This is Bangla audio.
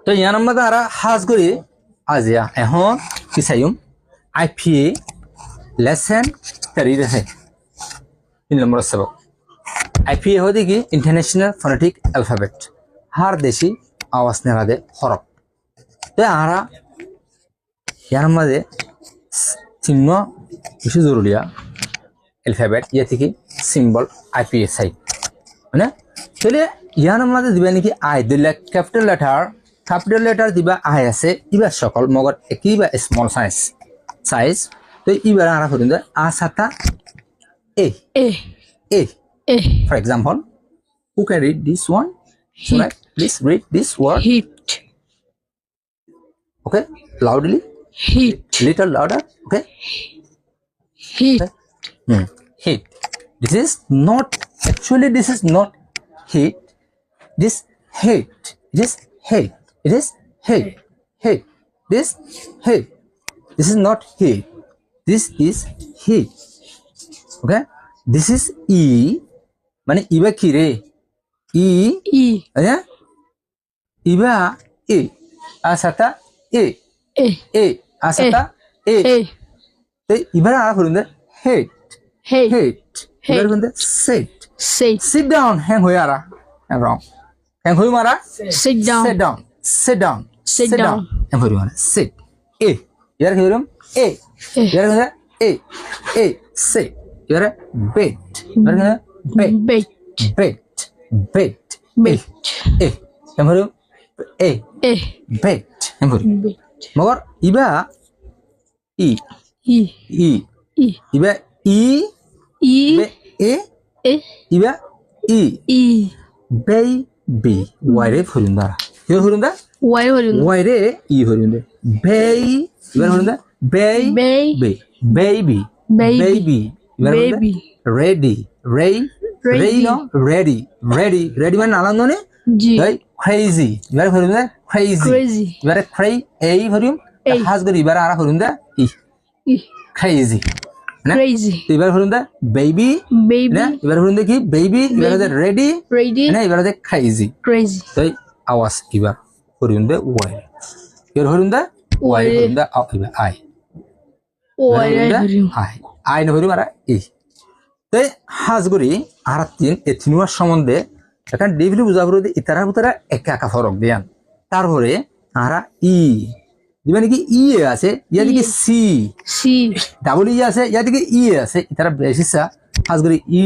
তো ইয়ার মধ্যে আর হাজ করি আজিয়া এখন কি চাইম IPA লেসন তারি রেহে 3 নম্বর সবক IPA হদি কি ইন্টারন্যাশনাল ফোনেটিক অ্যালফাবেট হার দেশি আওয়াজ নেওয়া হরফ তো আরা ইয়ার মধ্যে চিহ্ন বেশি জরুরিয়া অ্যালফাবেট ইয়ে থেকে সিম্বল IPA চাই মানে তাহলে ইয়ার মধ্যে দিবা নাকি আই দিলে ক্যাপিটাল লেটার দিবা আই আছে ইবা সকল মগর একই বা স্মল সাইজ তো ইবার আরা করিম দে আ সাতা এ for example who can read this one so right, please read this word heat okay loudly heat little louder okay heat heat this is not actually this is not heat this heat it is heat it is heat heat this heat this is not heat this is heat okay this is e মানে ইবা কি রে ই আচ্ছা ইবা এ আসাতা এ এ আসাতা এ তো ইবার আর হলুন দে হেট ইবার হলুন দে sit down hang হই আরা wrong hang হই মারা sit down hang হই মারা sit এ ইয়ার কি হলুম এ ইয়ার কি এ sit ইয়ার bet ইয়ার কি bet hemhuru bet hemhuru magor iba e iba e e iba e baby wire hurunda yo hurunda wire e hurunda ibar hurunda baby ready ready মানে নালান নে crazy ইবারে হরুম দা crazy ইবারে এই হরুম হাজ গরি ইবারে আরা হরুম দা crazy না ইবারে হরুম দা baby না ইবারে হরুম দা কি baby ইবারে দা ready না ইবারে দা crazy তাই আওয়াজ ইবা হরুম দা Y ইবারে হরুম the Y হরুম the Iba I না হরুম আরা ই তাই হাজগুড়ি আর এথিনুয়ার সম্বন্ধে এখন ডেভিলি বুঝাবো ইতারা ভিতরে একা ফরক দিয়ান তারপরে আরা ই দিবা নাকি ই আছে ইয়া দিকে সি ডাবল ই আছে ইয়া দিকে ই আছে ইতারা বেশিসা হাজগুড়ি ই